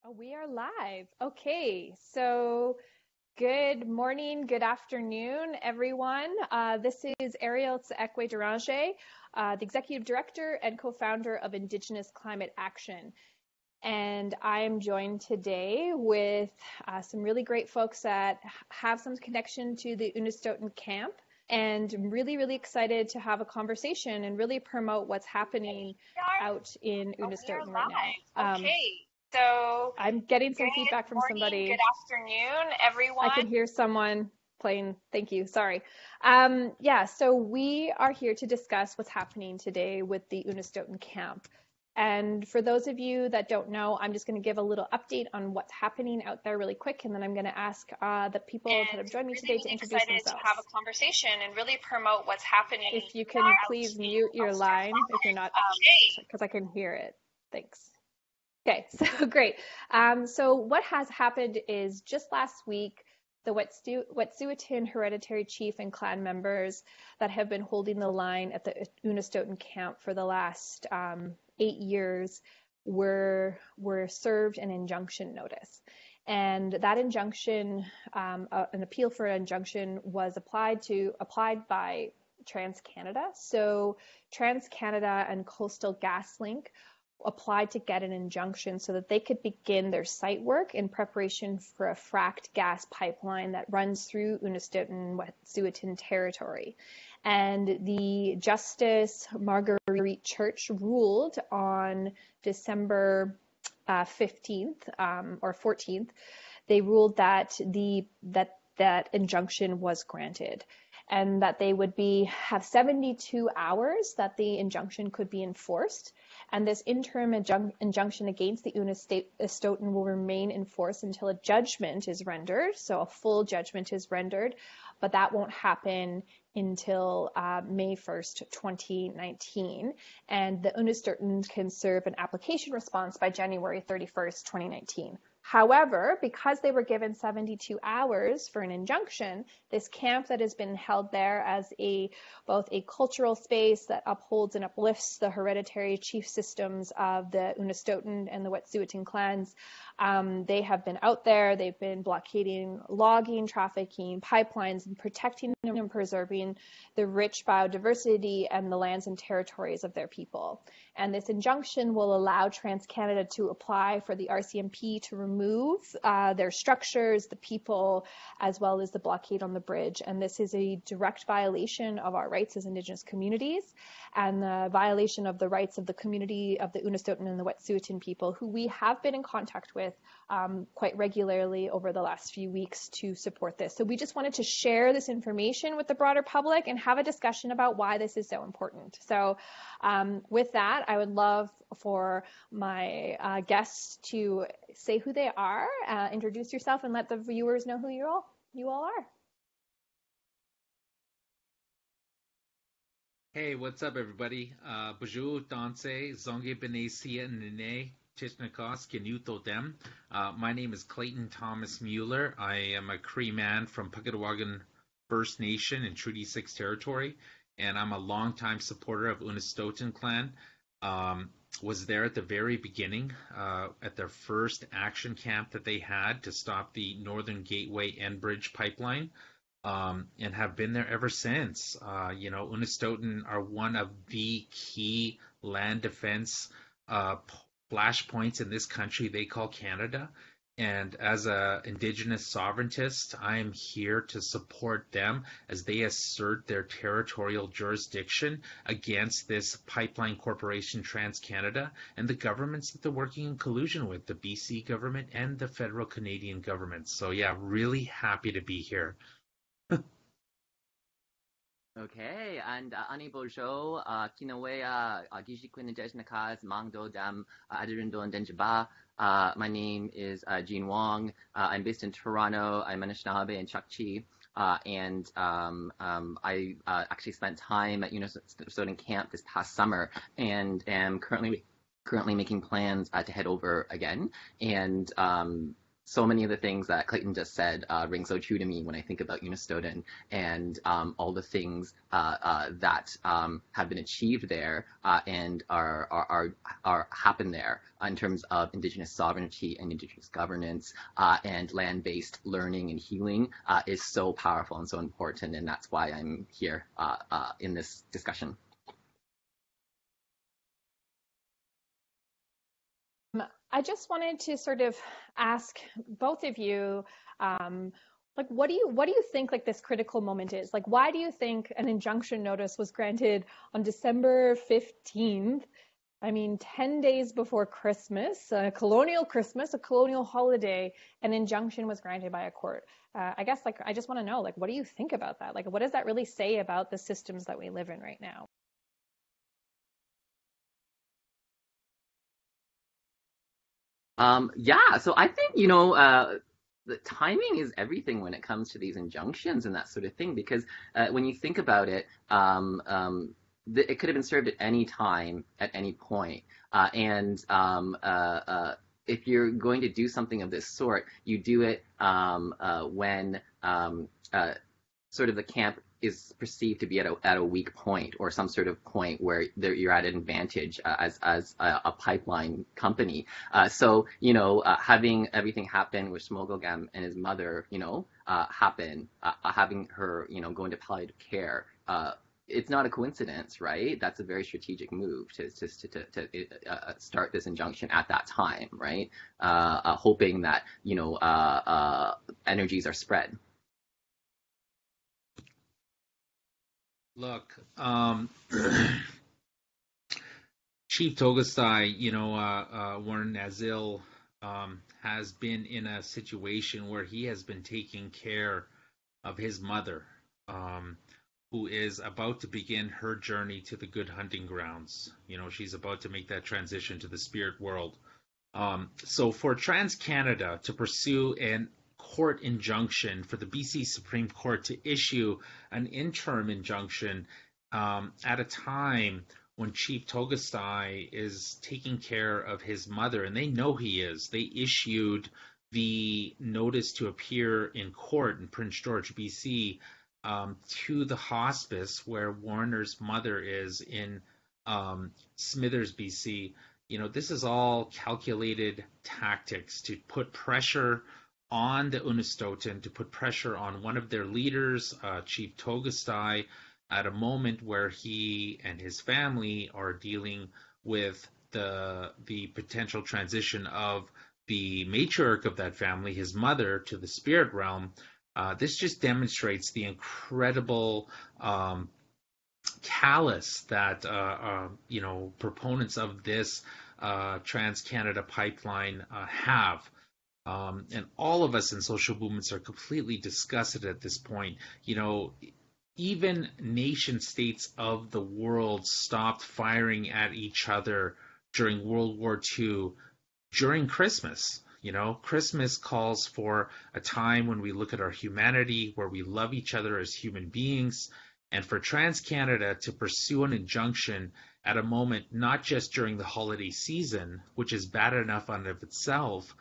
Oh, we are live. Okay, so good morning, good afternoon, everyone. This is Ariel Tsekwe Deranger, the Executive Director and co-founder of Indigenous Climate Action. And I am joined today with some really great folks that have some connection to the Unistoten camp. And I'm really excited to have a conversation and really promote what's happening out in Unistoten right now. Okay, so I'm getting some good feedback from morning, good somebody. afternoon, I everyone. can hear someone playing. Thank you. Sorry. So we are here to discuss what's happening today with the Unistoten camp. And for those of you that don't know, I'm just going to give a little update on what's happening out there really quick, and then I'm going to ask the people that have joined me today to introduce Excited to themselves. have a conversation and really promote what's happening. If you can please mute your line if you're not, because I can hear it. Thanks. Okay, so great. So what has happened is just last week, the Wet'suwet'en hereditary chief and clan members that have been holding the line at the Unistoten camp for the last 8 years were served an injunction notice. And that injunction, an appeal for an injunction was applied by TransCanada. So TransCanada and Coastal GasLink applied to get an injunction so that they could begin their site work in preparation for a fracked gas pipeline that runs through Unistoten Wet'suwet'en territory. And the Justice Marguerite Church ruled on December 15th or 14th. They ruled that that injunction was granted, and that they would have 72 hours that the injunction could be enforced. And this interim injunction against the Unistoten will remain in force until a judgment is rendered. So a full judgment is rendered, but that won't happen until May 1st, 2019. And the Unistoten can serve an application response by January 31st, 2019. However, because they were given 72 hours for an injunction, this camp that has been held there as both a cultural space that upholds and uplifts the hereditary chief systems of the Unistoten and the Wet'suwet'en clans, they have been out there. They've been blockading logging, trafficking, pipelines, and protecting and preserving the rich biodiversity and the lands and territories of their people. And this injunction will allow TransCanada to apply for the RCMP to remove their structures, the people, as well as the blockade on the bridge. And this is a direct violation of our rights as Indigenous communities, and the violation of the rights of the community of the Unistoten and the Wet'suwet'en people, who we have been in contact with quite regularly over the last few weeks to support this. So we just wanted to share this information with the broader public and have a discussion about why this is so important. So with that, I would love for my guests to say who they are, introduce yourself, and let the viewers know who you all are. Hey, what's up, everybody? Bonjour, danse, zonge benesia nene, tichnikos, kenuto dem. My name is Clayton Thomas Mueller. I am a Cree man from Puckatawagan First Nation in Treaty 6 territory, and I'm a longtime supporter of Unistoten clan. Was there at the very beginning, at their first action camp that they had to stop the Northern Gateway Enbridge pipeline. And have been there ever since. Unistoten are one of the key land defense flashpoints in this country they call Canada. And as an Indigenous sovereigntist, I am here to support them as they assert their territorial jurisdiction against this pipeline corporation, TransCanada, and the governments that they're working in collusion with, the BC government and the federal Canadian government. So yeah, really happy to be here. Okay, and ani bojo kinawea gijikwin dejnakas mangdo dam adirindo and denjaba. My name is Jean Wang. I'm based in Toronto. I'm Anishinaabe and Chukchi. And I actually spent time at Unistoten camp this past summer, and am currently making plans to head over again. And so many of the things that Clayton just said ring so true to me when I think about Unistoten and all the things that have been achieved there and are happen there in terms of Indigenous sovereignty and Indigenous governance and land-based learning and healing is so powerful and so important, and that's why I'm here in this discussion. I just wanted to sort of ask both of you, like, what do you think like this critical moment is? Like, why do you think an injunction notice was granted on December 15th? I mean, 10 days before Christmas, a colonial Christmas, a colonial holiday, an injunction was granted by a court. I guess, like, I just want to know, like, what do you think about that? Like, what does that really say about the systems that we live in right now? Yeah, so I think, the timing is everything when it comes to these injunctions and that sort of thing, because when you think about it, it could have been served at any time, at any point. If you're going to do something of this sort, you do it when sort of the camp is perceived to be at a weak point or some sort of point where you're at an advantage as a pipeline company. Having everything happen with Smogilgam and his mother, happen, having her, go into palliative care, it's not a coincidence, right? That's a very strategic move to start this injunction at that time, right? Hoping that, energies are spread. Look, Chief Togastai, Warren Nazil, has been in a situation where he has been taking care of his mother, who is about to begin her journey to the good hunting grounds. She's about to make that transition to the spirit world. So for TransCanada to pursue an court injunction, for the BC Supreme Court to issue an interim injunction at a time when Chief Togastai is taking care of his mother, and they know he is. They issued the notice to appear in court in Prince George, BC, to the hospice where Warner's mother is in Smithers, BC. This is all calculated tactics to put pressure on the Unistoten, to put pressure on one of their leaders, Chief Togastai, at a moment where he and his family are dealing with the potential transition of the matriarch of that family, his mother, to the spirit realm. This just demonstrates the incredible callous that proponents of this TransCanada pipeline have. And all of us in social movements are completely disgusted at this point. Even nation states of the world stopped firing at each other during World War II during Christmas. Christmas calls for a time when we look at our humanity, where we love each other as human beings. And for TransCanada to pursue an injunction at a moment, not just during the holiday season, which is bad enough on of itself,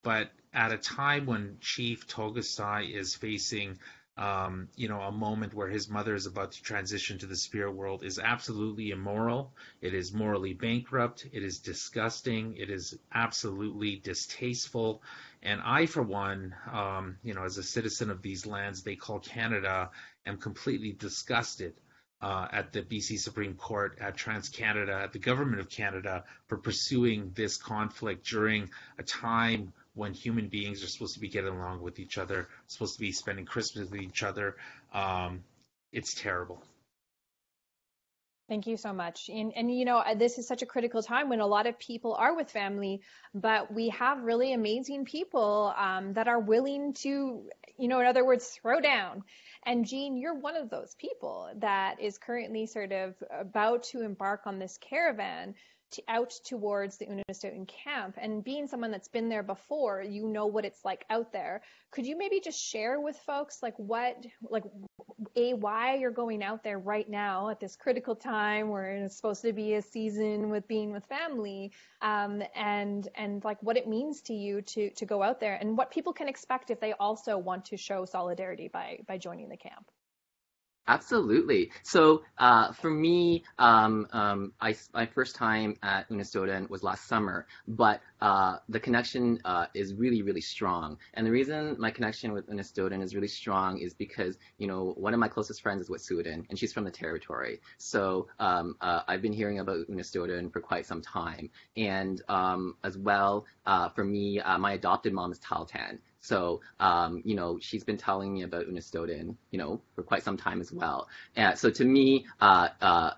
but at a time when Chief Togastai is facing, a moment where his mother is about to transition to the spirit world, is absolutely immoral. It is morally bankrupt. It is disgusting. It is absolutely distasteful. And I, for one, as a citizen of these lands they call Canada, am completely disgusted at the BC Supreme Court, at TransCanada, at the Government of Canada for pursuing this conflict during a time when human beings are supposed to be getting along with each other, supposed to be spending Christmas with each other. It's terrible. Thank you so much. And this is such a critical time when a lot of people are with family, but we have really amazing people that are willing to, in other words, throw down. And Jean, you're one of those people that is currently sort of about to embark on this caravan out towards the Unistoten camp, and being someone that's been there before, you know what it's like out there. Could you maybe just share with folks why you're going out there right now at this critical time where it's supposed to be a season with being with family, and like what it means to you to go out there, and what people can expect if they also want to show solidarity by joining the camp? Absolutely. So for me, my first time at Unistoten was last summer, but the connection is really, really strong. And the reason my connection with Unistoten is really strong is because, one of my closest friends is Wet'suwet'en, and she's from the territory. So I've been hearing about Unistoten for quite some time. And as well, for me, my adopted mom is Tahltan. So, she's been telling me about Unistoten, for quite some time as well. So to me, the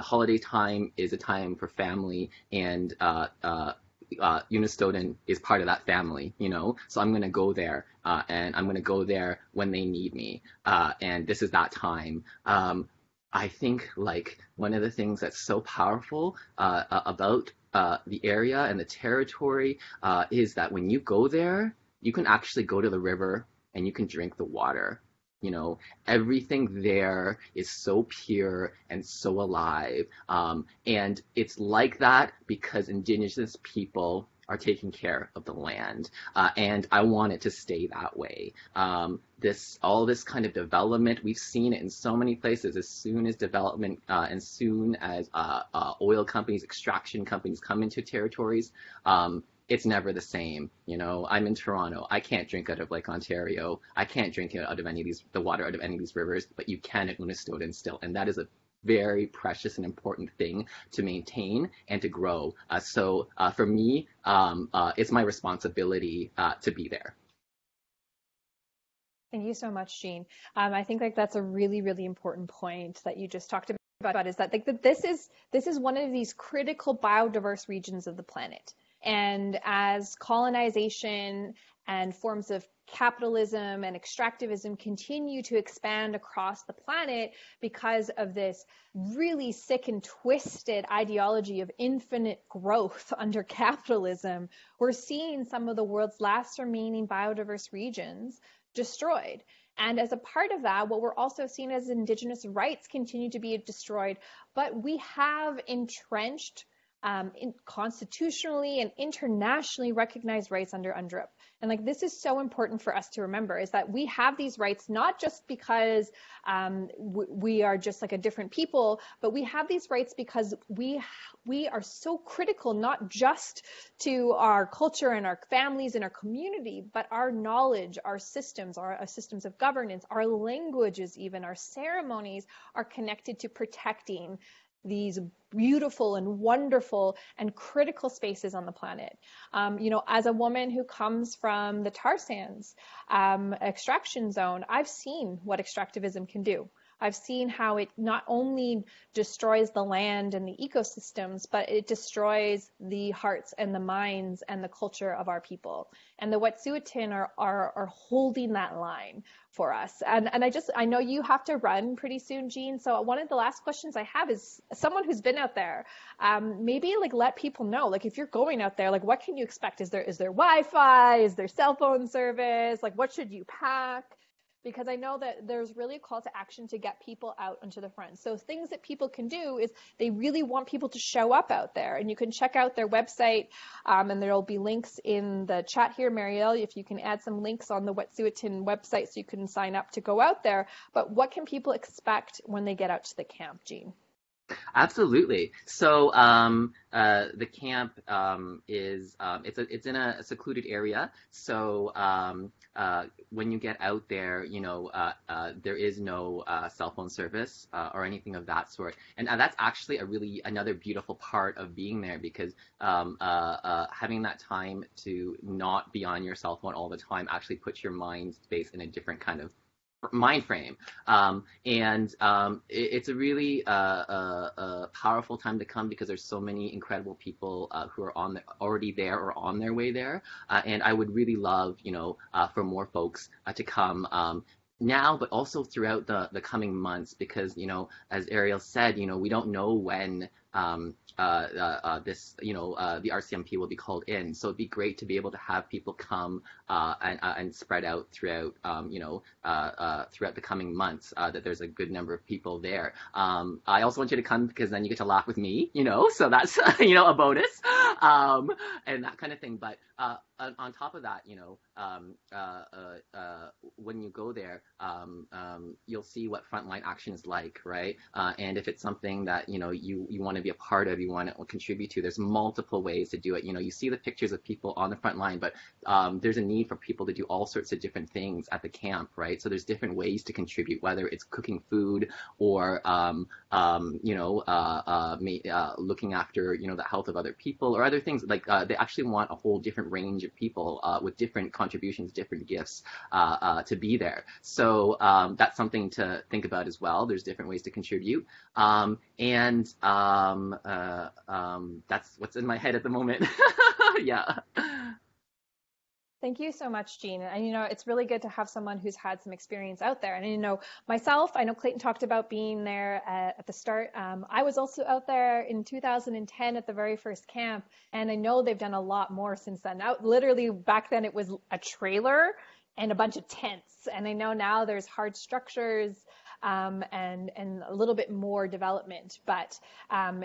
holiday time is a time for family, and Unistoten is part of that family, So I'm going to go there, and I'm going to go there when they need me. And this is that time. I think one of the things that's so powerful about the area and the territory is that when you go there, you can actually go to the river and you can drink the water. Everything there is so pure and so alive. And it's like that because Indigenous people are taking care of the land. And I want it to stay that way. All this kind of development, we've seen it in so many places. As soon as development and soon as oil companies, extraction companies come into territories, it's never the same. I'm in Toronto. I can't drink out of Lake Ontario. I can't drink out of the water out of any of these rivers, but you can at Unistoten still. And that is a very precious and important thing to maintain and to grow. So for me, it's my responsibility to be there. Thank you so much, Jean. I think that's a really, really important point that you just talked about, is that this is one of these critical biodiverse regions of the planet. And as colonization and forms of capitalism and extractivism continue to expand across the planet because of this really sick and twisted ideology of infinite growth under capitalism, we're seeing some of the world's last remaining biodiverse regions destroyed. And as a part of that, what we're also seeing as Indigenous rights continue to be destroyed, but we have entrenched constitutionally and internationally recognized rights under UNDRIP. And this is so important for us to remember, is that we have these rights not just because we are just a different people, but we have these rights because we are so critical, not just to our culture and our families and our community, but our knowledge, our systems of governance, our languages, even our ceremonies are connected to protecting these beautiful and wonderful and critical spaces on the planet. As a woman who comes from the tar sands extraction zone, I've seen what extractivism can do. I've seen how it not only destroys the land and the ecosystems, but it destroys the hearts and the minds and the culture of our people. And the Wet'suwet'en are holding that line for us. And I know you have to run pretty soon, Jean. So one of the last questions I have is, someone who's been out there, maybe let people know, if you're going out there, what can you expect? Is there Wi-Fi? Is there cell phone service? What should you pack? Because I know that there's really a call to action to get people out onto the front. So things that people can do is they really want people to show up out there. And you can check out their website, and there'll be links in the chat here, Marielle, if you can add some links on the Wet'suwet'en website so you can sign up to go out there. But what can people expect when they get out to the camp, Jean? Absolutely. So the camp is it's in a secluded area. So when you get out there, there is no cell phone service or anything of that sort. And that's actually another beautiful part of being there, because having that time to not be on your cell phone all the time actually puts your mind space in a different kind of mind frame. It's a really powerful time to come, because there's so many incredible people who are already there or on their way there. And I would really love, for more folks to come now, but also throughout the coming months, because, as Ariel said, we don't know when this, the RCMP will be called in. So it'd be great to be able to have people come and spread out throughout, throughout the coming months, that there's a good number of people there. I also want you to come because then you get to laugh with me, so that's, a bonus, and that kind of thing. But on top of that, when you go there, you'll see what frontline action is like, right? And if it's something that, you want to be a part of, you want to contribute to, there's multiple ways to do it. You see the pictures of people on the front line, but there's a need for people to do all sorts of different things at the camp, right? So there's different ways to contribute, whether it's cooking food or, looking after, the health of other people or other things. Like they actually want a whole different range of people with different contributions, different gifts to be there. So that's something to think about as well. There's different ways to contribute. And that's what's in my head at the moment. Yeah. Thank you so much, Jean. And, it's really good to have someone who's had some experience out there. And, myself, I know Clayton talked about being there at the start. I was also out there in 2010 at the very first camp. And I know they've done a lot more since then. Now, literally back then it was a trailer and a bunch of tents. And I know now there's hard structures and a little bit more development. But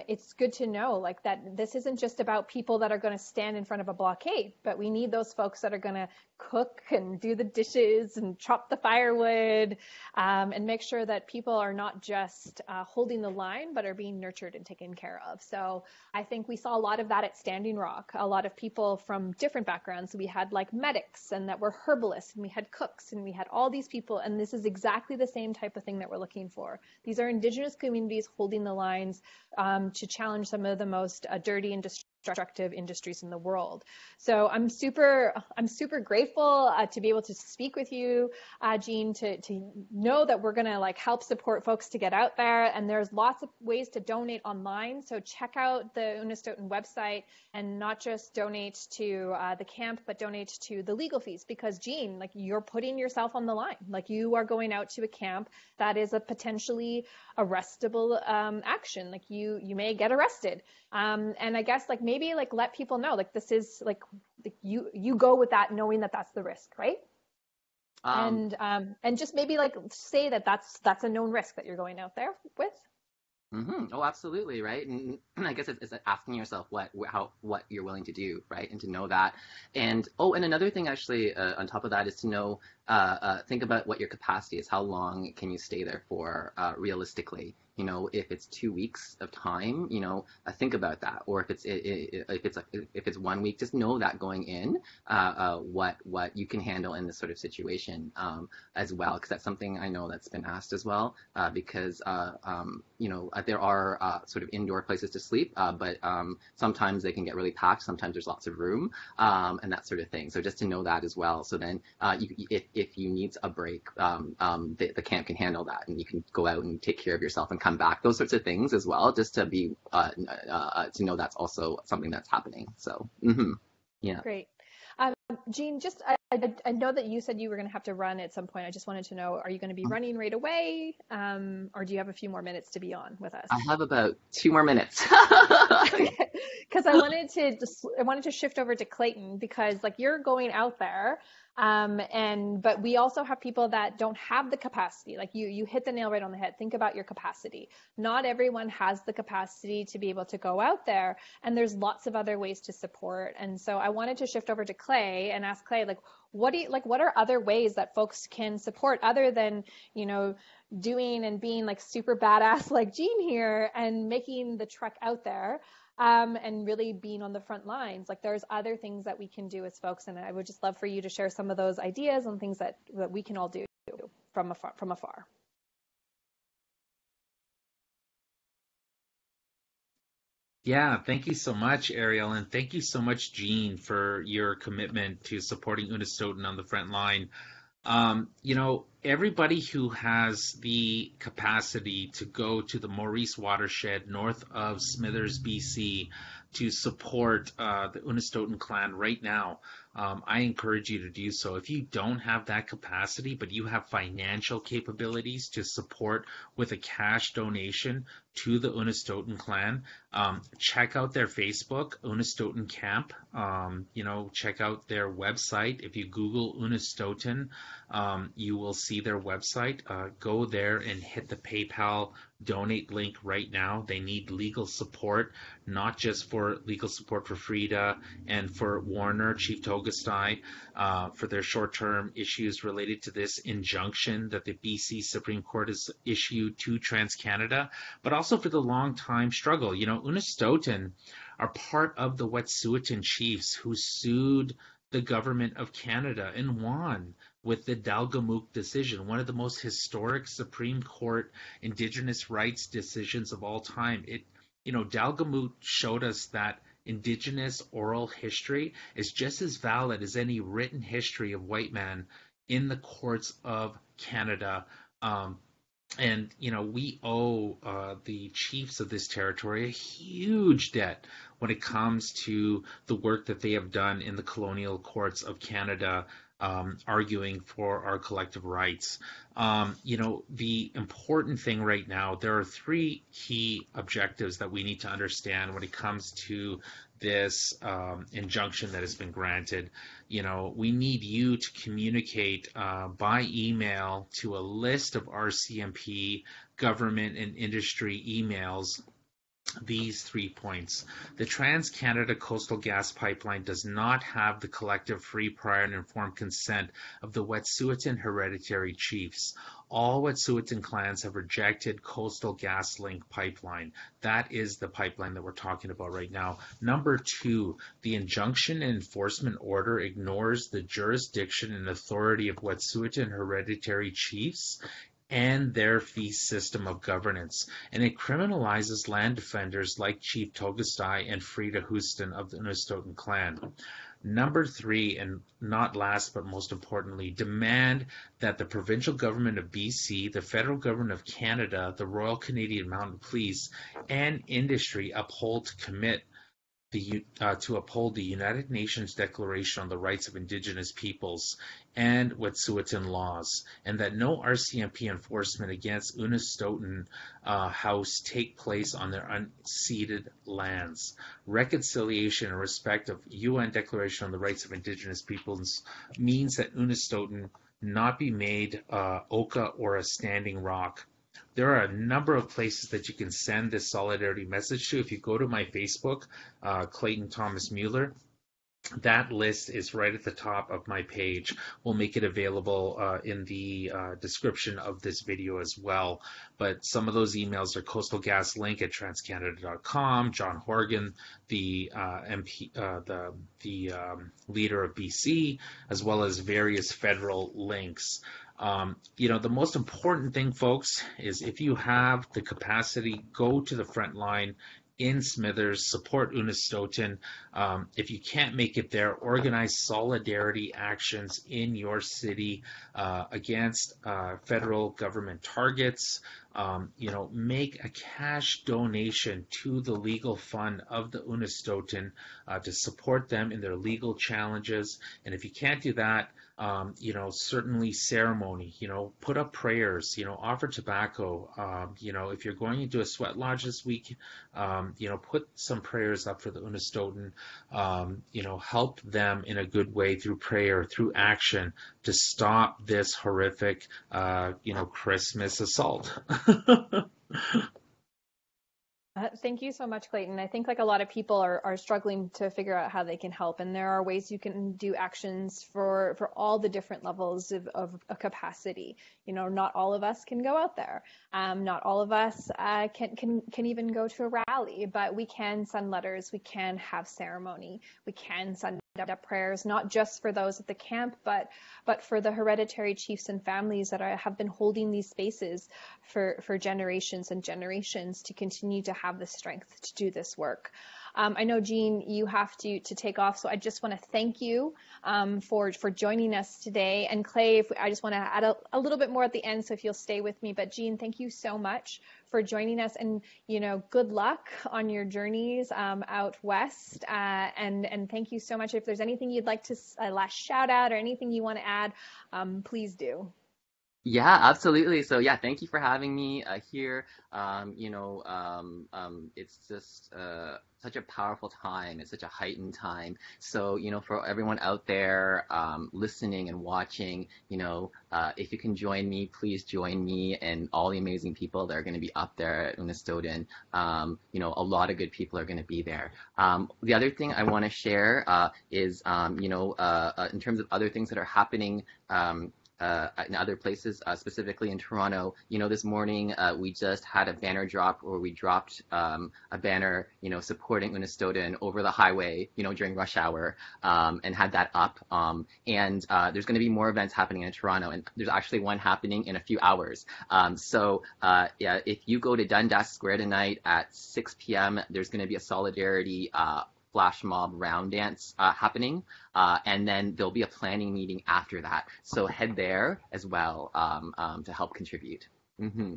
it's good to know that this isn't just about people that are going to stand in front of a blockade, but we need those folks that are going to cook and do the dishes and chop the firewood and make sure that people are not just holding the line, but are being nurtured and taken care of. So I think we saw a lot of that at Standing Rock, a lot of people from different backgrounds. We had medics and that were herbalists, and we had cooks, and we had all these people. And this is exactly the same type of thing that we're looking for. These are Indigenous communities holding the lines to challenge some of the most dirty and destructive industries in the world. So I'm super grateful to be able to speak with you, Jean, to know that we're going to help support folks to get out there. And there's lots of ways to donate online. So check out the Unistoten website and not just donate to the camp, but donate to the legal fees, because Jean, you're putting yourself on the line. You are going out to a camp that is a potentially arrestable action. You may get arrested. And I guess maybe let people know this is you go with that knowing that that's the risk, right? And just maybe say that that's a known risk that you're going out there with. Mm-hmm. Oh, absolutely, right. And I guess it's asking yourself what you're willing to do, right, and to know that. And and another thing actually on top of that is to know, think about what your capacity is. How long can you stay there for realistically? If it's 2 weeks of time, think about that. Or if it's 1 week, just know that going in, what you can handle in this sort of situation as well, because that's something I know that's been asked as well. Because there are sort of indoor places to sleep, but sometimes they can get really packed. Sometimes there's lots of room and that sort of thing. So just to know that as well. So then, if you need a break, the camp can handle that, and you can go out and take care of yourself and come back. Those sorts of things as well, just to be to know that's also something that's happening. So yeah. Great. Jean, just I know that you said you were going to have to run at some point. I just wanted to know, are you going to be running right away, or do you have a few more minutes to be on with us? I have about 2 more minutes. Because I wanted to shift over to Clayton, because you're going out there. But we also have people that don't have the capacity. You hit the nail right on the head. Think about your capacity. Not everyone has the capacity to be able to go out there, and there's lots of other ways to support. And so I wanted to shift over to Clay and ask Clay, what are other ways that folks can support other than, doing and being super badass like Jean here and making the trek out there? And really being on the front lines. There's other things that we can do as folks, and I would just love for you to share some of those ideas and things that we can all do from afar. Yeah, thank you so much, Ariel, and thank you so much, Jean, for your commitment to supporting Unistoten on the front line. Everybody who has the capacity to go to the Maurice watershed north of Smithers, BC, to support the Unistoten clan right now, I encourage you to do so. If you don't have that capacity, but you have financial capabilities to support with a cash donation to the Unistoten clan, check out their Facebook, Unistoten Camp. Check out their website. If you Google Unistoten, you will see their website. Go there and hit the PayPal donate link right now. They need legal support, not just for legal support for Frida and for Warner, Chief Togastai, for their short-term issues related to this injunction that the BC Supreme Court has issued to TransCanada, but also for the long-time struggle. Unistoten are part of the Wet'suwet'en chiefs who sued the government of Canada and won with the Dalgamook decision, one of the most historic Supreme Court Indigenous rights decisions of all time. Dalgamook showed us that Indigenous oral history is just as valid as any written history of white man in the courts of Canada. We owe the chiefs of this territory a huge debt when it comes to the work that they have done in the colonial courts of Canada, arguing for our collective rights. The important thing right now, there are three key objectives that we need to understand when it comes to this injunction that has been granted. We need you to communicate by email to a list of RCMP government and industry emails these 3 points. The Trans-Canada Coastal Gas Pipeline does not have the collective, free, prior, and informed consent of the Wet'suwet'en hereditary chiefs. All Wet'suwet'en clans have rejected Coastal GasLink pipeline. That is the pipeline that we're talking about right now. Number 2, the injunction and enforcement order ignores the jurisdiction and authority of Wet'suwet'en hereditary chiefs and their fee system of governance, and it criminalizes land defenders like Chief Togastai and Frida Houston of the Unistoten clan. Number 3, and not last but most importantly, demand that the provincial government of BC, the federal government of Canada, the Royal Canadian Mounted Police, and industry uphold to uphold the United Nations Declaration on the Rights of Indigenous Peoples and Wet'suwet'en laws, and that no RCMP enforcement against Unistoten House take place on their unceded lands. Reconciliation and respect of UN Declaration on the Rights of Indigenous Peoples means that Unistoten not be made Oka or a standing rock. There are a number of places that you can send this solidarity message to. If you go to my Facebook, Clayton Thomas Mueller, that list is right at the top of my page. We'll make it available in the description of this video as well. But some of those emails are Coastal Gas Link at transcanada.com, John Horgan, the MP, the leader of BC, as well as various federal links. The most important thing, folks, is if you have the capacity, go to the front line in Smithers, support Unistoten. If you can't make it there, organize solidarity actions in your city against federal government targets. Make a cash donation to the legal fund of the Unistoten to support them in their legal challenges. And if you can't do that, certainly ceremony, put up prayers, offer tobacco, if you're going into a sweat lodge this week, put some prayers up for the Unistoten, help them in a good way through prayer, through action to stop this horrific, Christmas assault. Thank you so much, Clayton. I think like a lot of people are struggling to figure out how they can help, and there are ways you can do actions for all the different levels of capacity. Not all of us can go out there. Not all of us can even go to a rally, but we can send letters, we can have ceremony, we can send up prayers, not just for those at the camp, but for the hereditary chiefs and families that have been holding these spaces for generations and generations to continue to have the strength to do this work. I know, Jean, you have to take off, so I just want to thank you for joining us today. And Clay, I just want to add a little bit more at the end, so if you'll stay with me. But Jean, thank you so much for joining us, and good luck on your journeys out west. And thank you so much. If there's anything you'd like to last shout out or anything you want to add, please do. Yeah, absolutely. So yeah, thank you for having me here. It's just such a powerful time. It's such a heightened time. So, for everyone out there listening and watching, if you can join me, please join me and all the amazing people that are going to be up there at Unistoten. A lot of good people are going to be there. The other thing I want to share is, in terms of other things that are happening in other places, specifically in Toronto. This morning we just had a banner drop where we dropped a banner, supporting Unistoten over the highway, during rush hour, and had that up. And there's going to be more events happening in Toronto, and there's actually one happening in a few hours. Yeah, if you go to Dundas Square tonight at 6 p.m., there's going to be a solidarity flash mob round dance happening, and then there'll be a planning meeting after that. So head there as well to help contribute. Mm-hmm.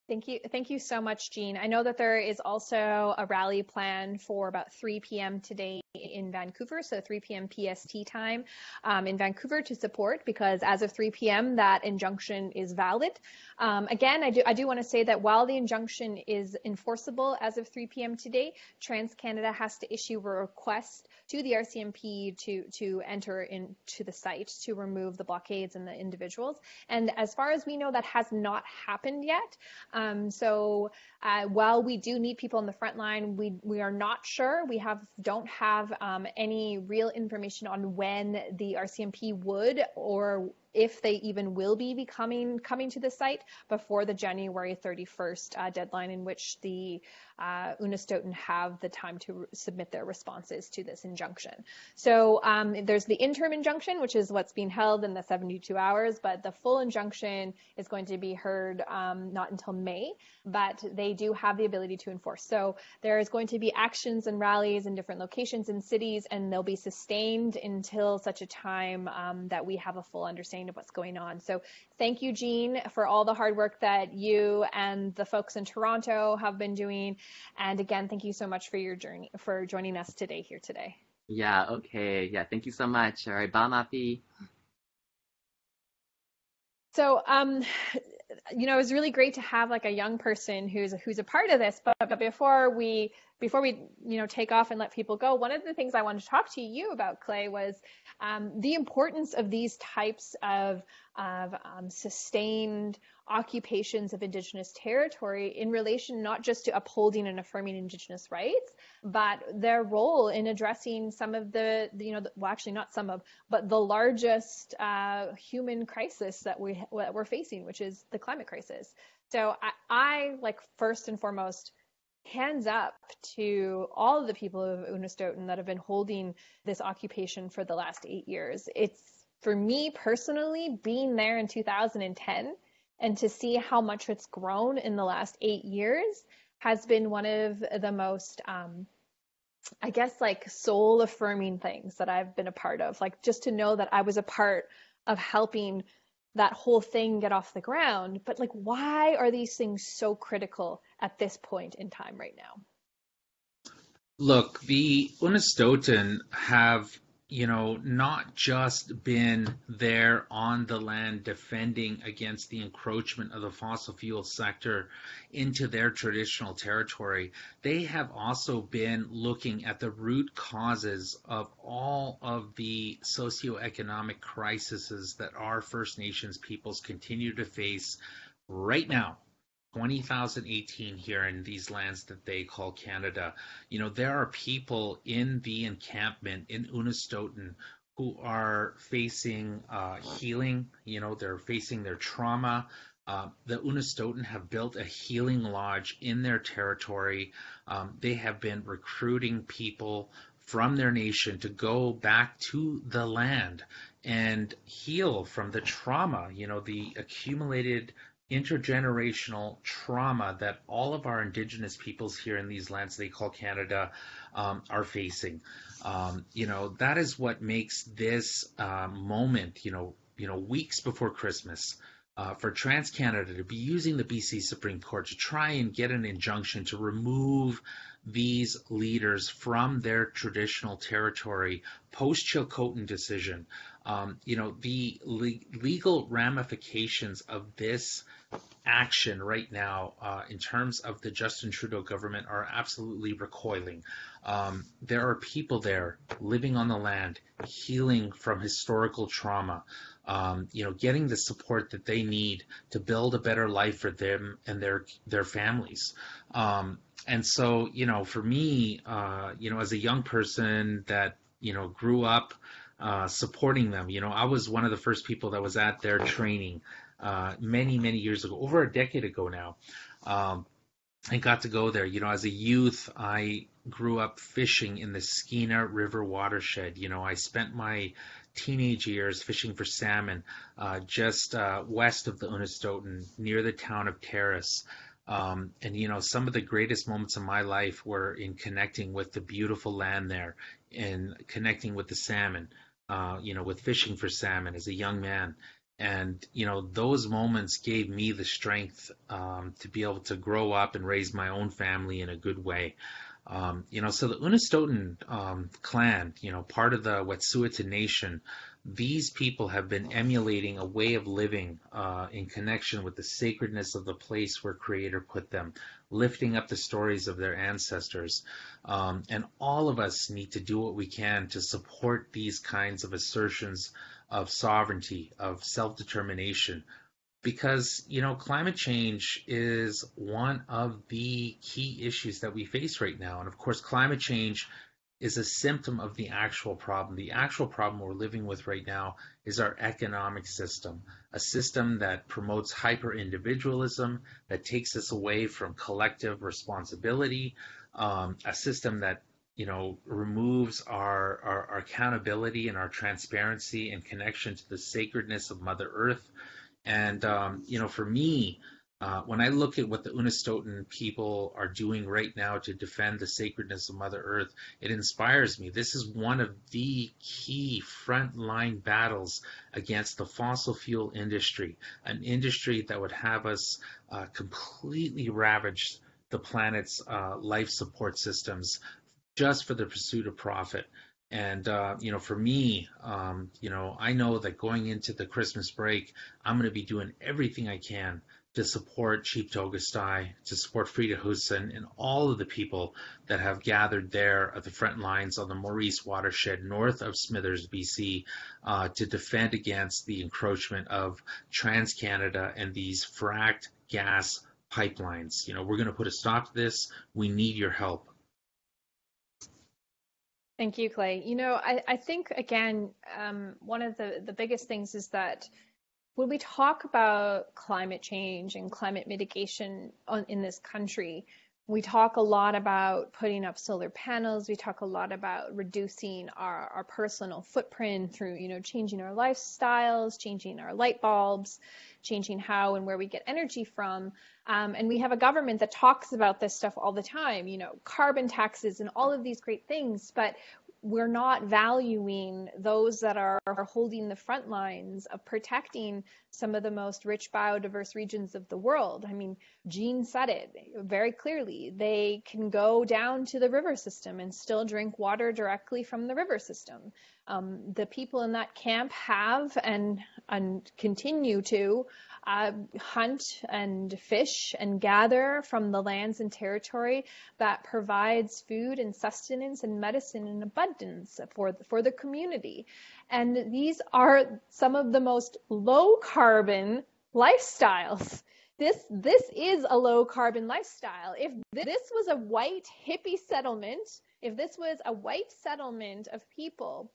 Thank you so much, Jean. I know that there is also a rally planned for about 3 p.m. today in Vancouver, so 3 p.m. PST time in Vancouver to support, because as of 3 p.m. that injunction is valid. Again, I do want to say that while the injunction is enforceable as of 3 p.m. today, TransCanada has to issue a request to the RCMP to enter into the site to remove the blockades and the individuals. And as far as we know, that has not happened yet. So while we do need people on the front line, we are not sure. We don't have any real information on when the RCMP would, or if they even will be coming to the site before the January 31st deadline, in which the Unistoten have the time to submit their responses to this injunction. So there's the interim injunction, which is what's being held in the 72 hours, but the full injunction is going to be heard not until May, but they do have the ability to enforce. So there is going to be actions and rallies in different locations and cities, and they'll be sustained until such a time that we have a full understanding of what's going on. So thank you, Jean, for all the hard work that you and the folks in Toronto have been doing. And again, thank you so much for your journey, for joining us today. Yeah, okay. Yeah, thank you so much. All right, bye, Mappy. So, it was really great to have like a young person who's a part of this. But before we take off and let people go, one of the things I wanted to talk to you about, Clay, was the importance of these types of sustained occupations of Indigenous territory in relation not just to upholding and affirming Indigenous rights, but their role in addressing some of the largest human crisis that we're facing, which is the climate crisis. So I like, first and foremost, hands up to all of the people of Unistoten that have been holding this occupation for the last 8 years. It's, for me personally, being there in 2010 and to see how much it's grown in the last 8 years has been one of the most, soul affirming things that I've been a part of. Like, just to know that I was a part of helping that whole thing get off the ground. But like, why are these things so critical at this point in time right now? Look, the Unistoten have, not just been there on the land defending against the encroachment of the fossil fuel sector into their traditional territory. They have also been looking at the root causes of all of the socioeconomic crises that our First Nations peoples continue to face right now. 2018 here in these lands that they call Canada. There are people in the encampment in Unistoten who are facing healing. They're facing their trauma. The Unistoten have built a healing lodge in their territory. They have been recruiting people from their nation to go back to the land and heal from the trauma, the accumulated intergenerational trauma that all of our Indigenous peoples here in these lands they call Canada are facing. That is what makes this moment, weeks before Christmas, for TransCanada to be using the BC Supreme Court to try and get an injunction to remove these leaders from their traditional territory post-Chilcotin decision. The legal ramifications of this action right now in terms of the Justin Trudeau government are absolutely recoiling. There are people there living on the land, healing from historical trauma, getting the support that they need to build a better life for them and their families. And so, for me, as a young person that, grew up supporting them, I was one of the first people that was at their training many, many years ago, over a decade ago now. I got to go there. As a youth, I grew up fishing in the Skeena River watershed. I spent my teenage years fishing for salmon just west of the Unistoten, near the town of Terrace. And some of the greatest moments of my life were in connecting with the beautiful land there and connecting with the salmon, with fishing for salmon as a young man. And, those moments gave me the strength to be able to grow up and raise my own family in a good way. So the Unistoten clan, part of the Wet'suwet'en Nation, these people have been emulating a way of living in connection with the sacredness of the place where Creator put them, lifting up the stories of their ancestors. And all of us need to do what we can to support these kinds of assertions of sovereignty, of self-determination, because, climate change is one of the key issues that we face right now. And of course, climate change is a symptom of the actual problem. The actual problem we're living with right now is our economic system, a system that promotes hyper-individualism, that takes us away from collective responsibility, a system that removes our accountability and our transparency and connection to the sacredness of Mother Earth. And, for me, when I look at what the Unistoten people are doing right now to defend the sacredness of Mother Earth, it inspires me. This is one of the key frontline battles against the fossil fuel industry, an industry that would have us completely ravage the planet's life support systems just for the pursuit of profit. And, for me, I know that going into the Christmas break, I'm going to be doing everything I can to support Chief Togastai, to support Frida Huson, and all of the people that have gathered there at the front lines on the Maurice watershed north of Smithers, BC, to defend against the encroachment of TransCanada and these fracked gas pipelines. We're going to put a stop to this. We need your help. Thank you, Clay. I think, again, one of the biggest things is that when we talk about climate change and climate mitigation in this country, we talk a lot about putting up solar panels. We talk a lot about reducing our personal footprint through, changing our lifestyles, changing our light bulbs, changing how and where we get energy from. And we have a government that talks about this stuff all the time, carbon taxes and all of these great things, but we're not valuing those that are holding the front lines of protecting some of the most rich biodiverse regions of the world. I mean, Jean said it very clearly. They can go down to the river system and still drink water directly from the river system. The people in that camp have and continue to hunt and fish and gather from the lands and territory that provides food and sustenance and medicine in abundance for the community. And these are some of the most low carbon lifestyles. This is a low carbon lifestyle. If this was a white hippie settlement, if this was a white settlement of people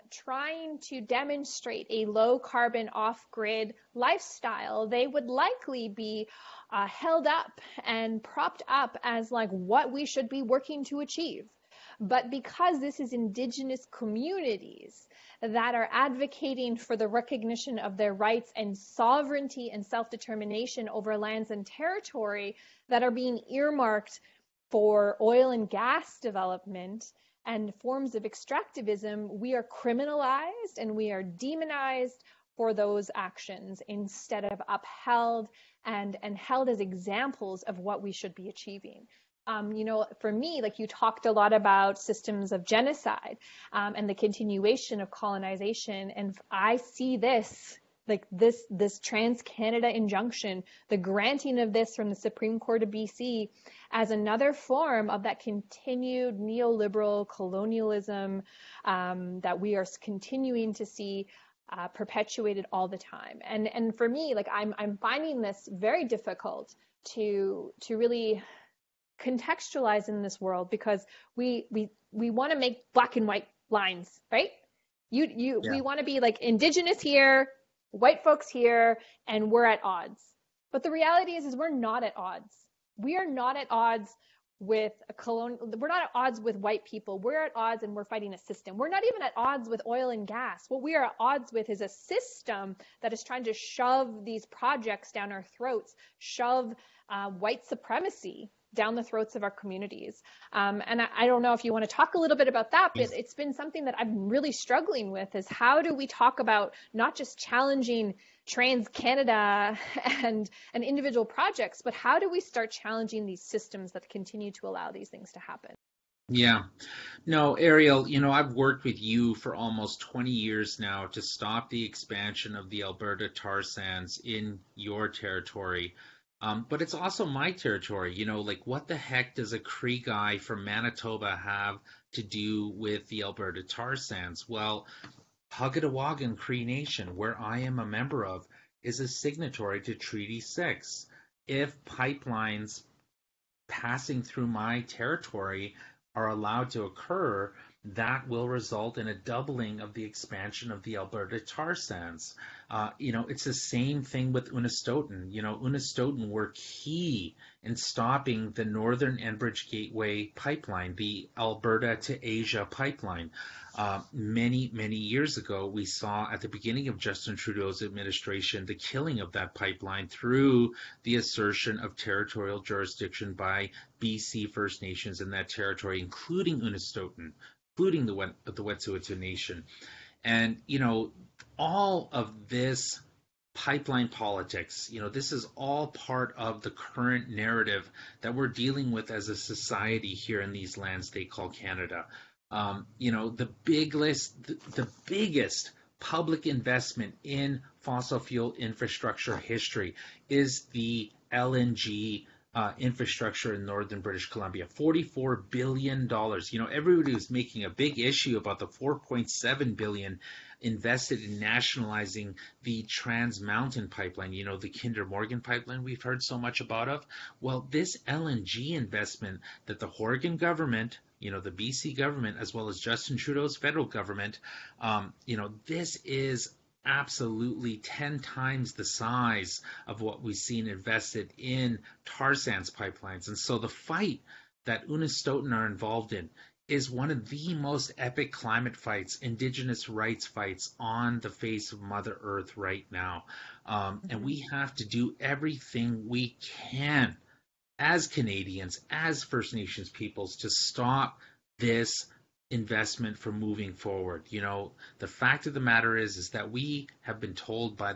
trying to demonstrate a low carbon off-grid lifestyle, they would likely be held up and propped up as like what we should be working to achieve. But because this is Indigenous communities that are advocating for the recognition of their rights and sovereignty and self-determination over lands and territory that are being earmarked for oil and gas development and forms of extractivism, we are criminalized and we are demonized for those actions instead of upheld and held as examples of what we should be achieving. For me, like you talked a lot about systems of genocide and the continuation of colonization, and I see this like this Trans-Canada Injunction, the granting of this from the Supreme Court of BC, as another form of that continued neoliberal colonialism that we are continuing to see perpetuated all the time. And for me, like I'm finding this very difficult to really contextualize in this world, because we want to make black and white lines, right? We want to be like Indigenous here, white folks here, and we're at odds. But the reality is we're not at odds. We are not at odds with we're not at odds with white people. We're at odds and we're fighting a system. We're not even at odds with oil and gas. What we are at odds with is a system that is trying to shove these projects down our throats, shove white supremacy down the throats of our communities. And I don't know if you want to talk a little bit about that, but it's been something that I'm really struggling with, is how do we talk about not just challenging Trans-Canada and individual projects, but how do we start challenging these systems that continue to allow these things to happen? Yeah. No, Ariel, I've worked with you for almost 20 years now to stop the expansion of the Alberta tar sands in your territory. But it's also my territory. Like, what the heck does a Cree guy from Manitoba have to do with the Alberta tar sands? Well, Pugatawagan Cree Nation, where I am a member of, is a signatory to Treaty 6. If pipelines passing through my territory are allowed to occur, that will result in a doubling of the expansion of the Alberta tar sands. It's the same thing with Unistoten. Unistoten were key in stopping the Northern Enbridge Gateway pipeline, the Alberta to Asia pipeline. Many, many years ago, we saw at the beginning of Justin Trudeau's administration the killing of that pipeline through the assertion of territorial jurisdiction by BC First Nations in that territory, including Unistoten, including the Wet'suwet'en Nation. And, all of this pipeline politics, this is all part of the current narrative that we're dealing with as a society here in these lands they call Canada. The biggest public investment in fossil fuel infrastructure history is the LNG infrastructure in northern British Columbia, $44 billion. Everybody was making a big issue about the $4.7 billion invested in nationalizing the Trans Mountain pipeline, the Kinder Morgan pipeline we've heard so much about. Well, this LNG investment that the Horgan government, the BC government, as well as Justin Trudeau's federal government, this is absolutely 10 times the size of what we've seen invested in tar sands pipelines. And so the fight that Unistoten are involved in is one of the most epic climate fights, Indigenous rights fights on the face of Mother Earth right now. And we have to do everything we can as Canadians, as First Nations peoples, to stop this investment from moving forward. The fact of the matter is that we have been told by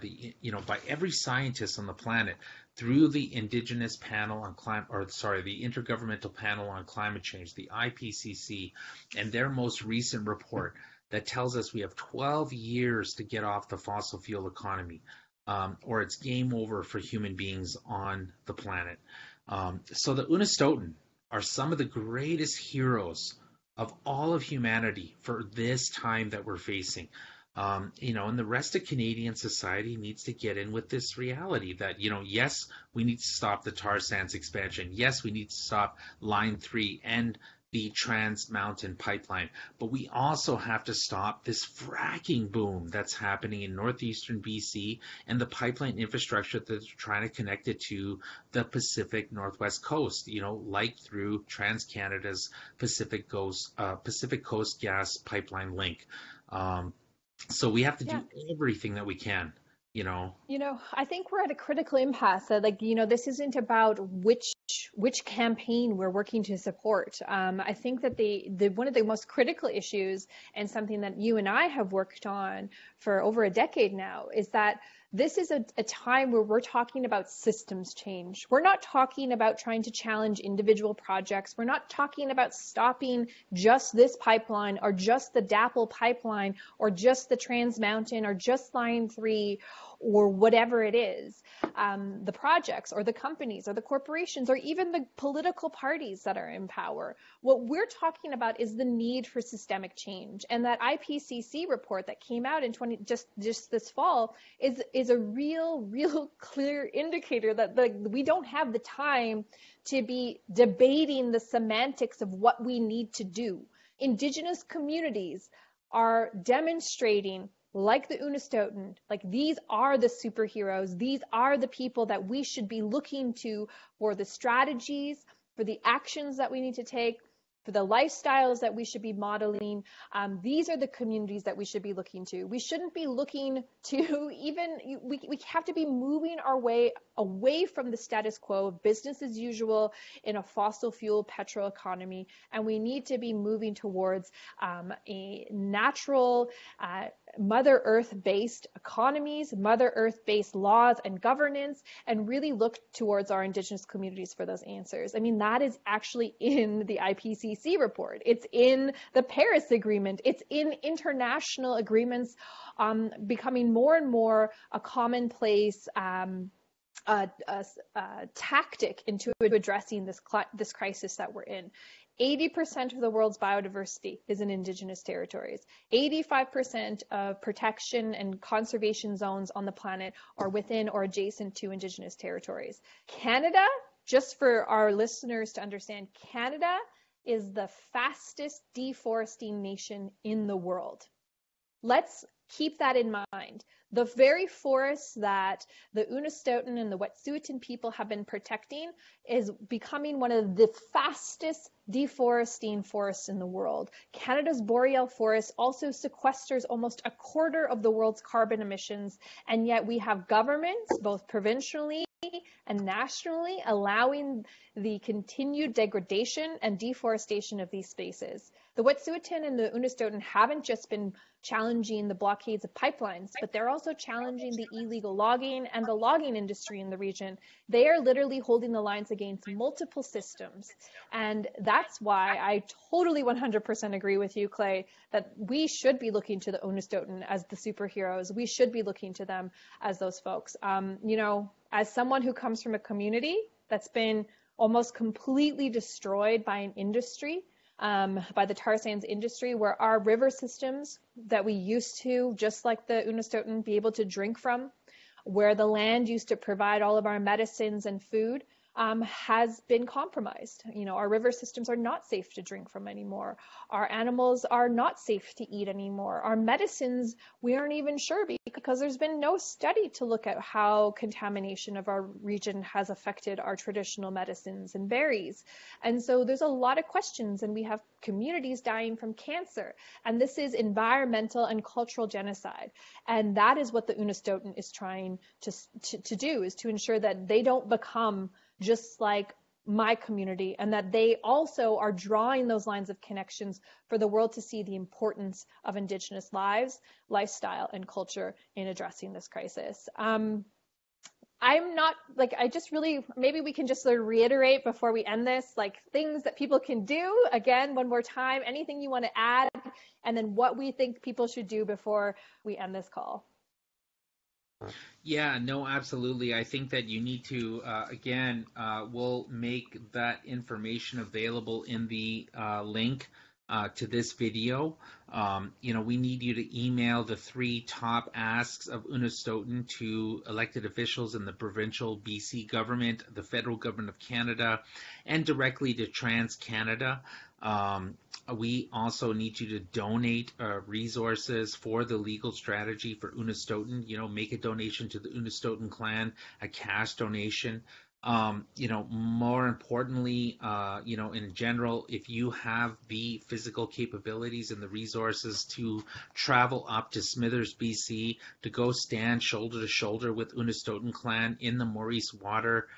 by every scientist on the planet through the Indigenous panel on the Intergovernmental Panel on Climate Change, the IPCC, and their most recent report that tells us we have 12 years to get off the fossil fuel economy, or it's game over for human beings on the planet. So the Unistoten are some of the greatest heroes of all of humanity for this time that we're facing. And the rest of Canadian society needs to get in with this reality that, yes, we need to stop the tar sands expansion. Yes, we need to stop Line 3 and the Trans Mountain pipeline. But we also have to stop this fracking boom that's happening in northeastern BC and the pipeline infrastructure that they're trying to connect it to the Pacific Northwest Coast, like through TransCanada's Pacific Coast Gas Pipeline link. So we have to do everything that we can. I think we're at a critical impasse. This isn't about which which campaign we're working to support. I think that one of the most critical issues, and something that you and I have worked on for over a decade now, is that this is a time where we're talking about systems change. We're not talking about trying to challenge individual projects. We're not talking about stopping just this pipeline or just the DAPL pipeline or just the Trans Mountain or just Line 3 or whatever it is, the projects or the companies or the corporations or even the political parties that are in power. What we're talking about is the need for systemic change. And that IPCC report that came out in just this fall is a real clear indicator that we don't have the time to be debating the semantics of what we need to do. Indigenous communities are demonstrating, like the Unistoten, like these are the superheroes. These are the people that we should be looking to for the strategies, for the actions that we need to take, for the lifestyles that we should be modeling. These are the communities that we should be looking to. We shouldn't be looking to we have to be moving our way away from the status quo of business as usual in a fossil fuel petro economy. And we need to be moving towards a natural, Mother Earth-based economies, Mother Earth-based laws and governance, and really look towards our Indigenous communities for those answers. I mean, that is actually in the IPCC report. It's in the Paris Agreement. It's in international agreements, becoming more and more a commonplace tactic into addressing this crisis that we're in. 80% of the world's biodiversity is in Indigenous territories. 85% of protection and conservation zones on the planet are within or adjacent to Indigenous territories. Canada, just for our listeners to understand, Canada is the fastest deforesting nation in the world. Let's keep that in mind. The very forests that the Unistoten and the Wet'suwet'en people have been protecting is becoming one of the fastest deforesting forests in the world. Canada's boreal forest also sequesters almost a quarter of the world's carbon emissions, and yet we have governments, both provincially and nationally, allowing the continued degradation and deforestation of these spaces. The Wet'suwet'en and the Unistoten haven't just been challenging the blockades of pipelines, but they're also challenging the illegal logging and the logging industry in the region. They are literally holding the lines against multiple systems. And that's why I totally 100% agree with you, Clay, that we should be looking to the Unistoten as the superheroes. We should be looking to them as those folks. As someone who comes from a community that's been almost completely destroyed by an industry, by the tar sands industry, where our river systems that we used to, just like the Unistoten, be able to drink from, where the land used to provide all of our medicines and food, has been compromised. Our river systems are not safe to drink from anymore. Our animals are not safe to eat anymore. Our medicines, we aren't even sure, because there's been no study to look at how contamination of our region has affected our traditional medicines and berries. And so there's a lot of questions, and we have communities dying from cancer. And this is environmental and cultural genocide. And that is what the Unistoten is trying to do, is to ensure that they don't become just like my community, and that they also are drawing those lines of connections for the world to see the importance of Indigenous lives, lifestyle, and culture in addressing this crisis. I'm not, maybe we can just sort of reiterate before we end this, things that people can do, again, one more time, anything you want to add, and then what we think people should do before we end this call. Yeah, no, absolutely. I think that you need to, we'll make that information available in the link to this video. We need you to email the 3 top asks of Unistoten to elected officials in the provincial BC government, the federal government of Canada, and directly to TransCanada. We also need you to donate resources for the legal strategy for Unistoten. Make a donation to the Unistoten clan, a cash donation. More importantly, in general, if you have the physical capabilities and the resources to travel up to Smithers, BC, to go stand shoulder to shoulder with Unistoten clan in the Maurice Water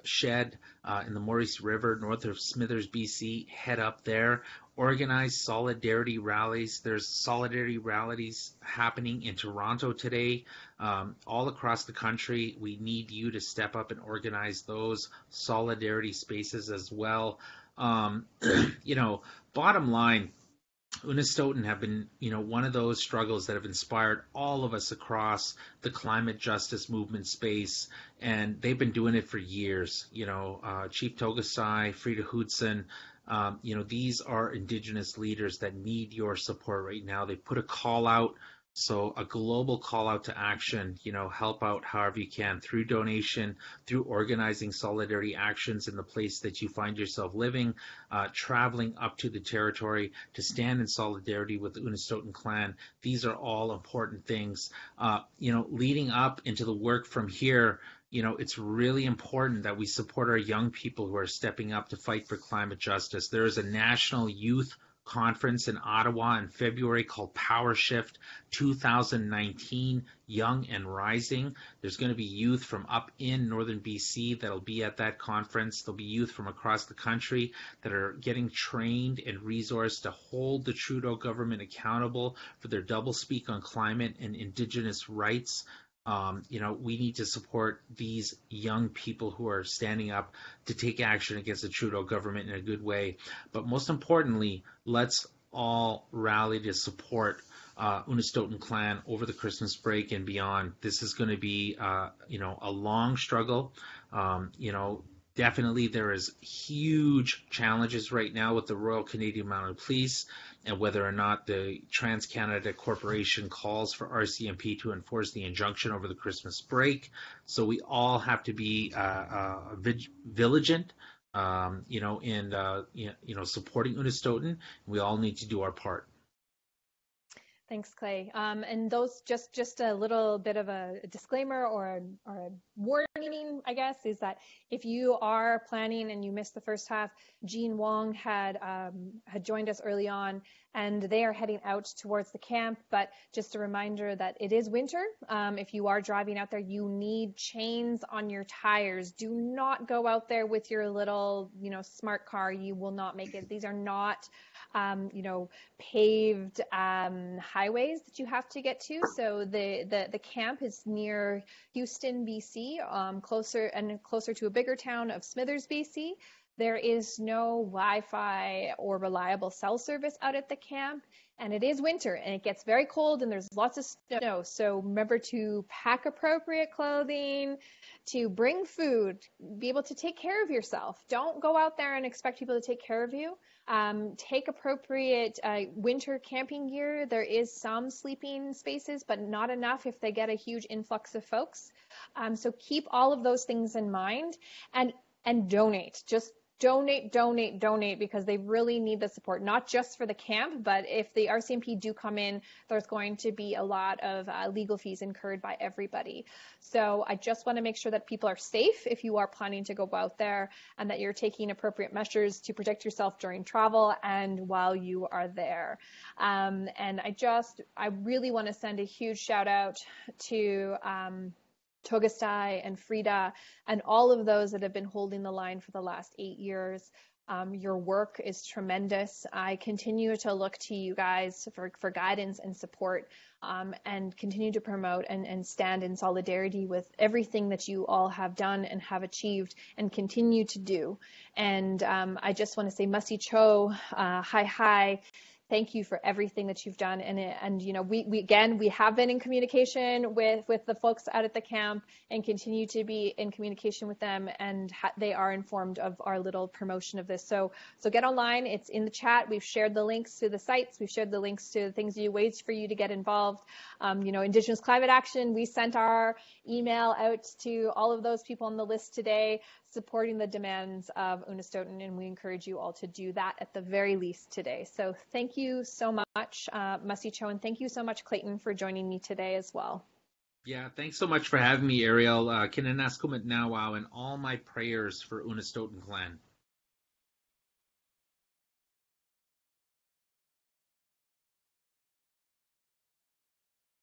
shed in the Maurice River, north of Smithers, BC. Head up there. Organize solidarity rallies. There's solidarity rallies happening in Toronto today, all across the country. We need you to step up and organize those solidarity spaces as well. Bottom line, Unistoten have been, one of those struggles that have inspired all of us across the climate justice movement space, and they've been doing it for years. Chief Togasai, Frida Hudson, these are Indigenous leaders that need your support right now. They put a call out. So a global call out to action, help out however you can through donation, through organizing solidarity actions in the place that you find yourself living, traveling up to the territory to stand in solidarity with the Unistoten clan. These are all important things. Leading up into the work from here, it's really important that we support our young people who are stepping up to fight for climate justice. There is a national youth conference in Ottawa in February called Power Shift 2019, Young and Rising. There's going to be youth from up in northern BC that'll be at that conference. There'll be youth from across the country that are getting trained and resourced to hold the Trudeau government accountable for their doublespeak on climate and Indigenous rights. We need to support these young people who are standing up to take action against the Trudeau government in a good way. But most importantly, let's all rally to support Unistoten clan over the Christmas break and beyond. This is going to be, a long struggle. Definitely there is huge challenges right now with the Royal Canadian Mounted Police and whether or not the Trans-Canada Corporation calls for RCMP to enforce the injunction over the Christmas break. So we all have to be vigilant, in supporting Unistoten. We all need to do our part. Thanks, Clay. And those just a little bit of a disclaimer or a warning, I guess, is that if you are planning and you missed the first half, Jean Wang had joined us early on, and they are heading out towards the camp. But just a reminder that it is winter. If you are driving out there, you need chains on your tires. Do not go out there with your little, smart car. You will not make it. These are not paved highways that you have to get to. So the camp is near Houston, BC, closer to a bigger town of Smithers, BC. There is no Wi-Fi or reliable cell service out at the camp, and it is winter and it gets very cold and there's lots of snow. So remember to pack appropriate clothing, to bring food, be able to take care of yourself. Don't go out there and expect people to take care of you. Take appropriate winter camping gear. There is some sleeping spaces, but not enough if they get a huge influx of folks. So keep all of those things in mind and donate. Just donate, because they really need the support, not just for the camp, but if the RCMP do come in, there's going to be a lot of legal fees incurred by everybody. So I just want to make sure that people are safe if you are planning to go out there, and that you're taking appropriate measures to protect yourself during travel and while you are there. And I really want to send a huge shout out to Togastai and Frida and all of those that have been holding the line for the last 8 years. Your work is tremendous. I continue to look to you guys for guidance and support, and continue to promote and stand in solidarity with everything that you all have done and have achieved and continue to do. And I just want to say, Masi Cho, hi. Thank you for everything that you've done. And we have been in communication with the folks out at the camp and continue to be in communication with them, and they are informed of our little promotion of this. So get online. It's in the chat. We've shared the links to the sites. We've shared the links to the things, ways for you to get involved. Indigenous Climate Action, we sent our email out to all of those people on the list today, supporting the demands of Unistoten, and we encourage you all to do that at the very least today. So thank you so much, Masi Cho, and thank you so much, Clayton, for joining me today as well. Yeah, thanks so much for having me, Ariel. Kinenaskumat Nawau, and all my prayers for Unistoten clan.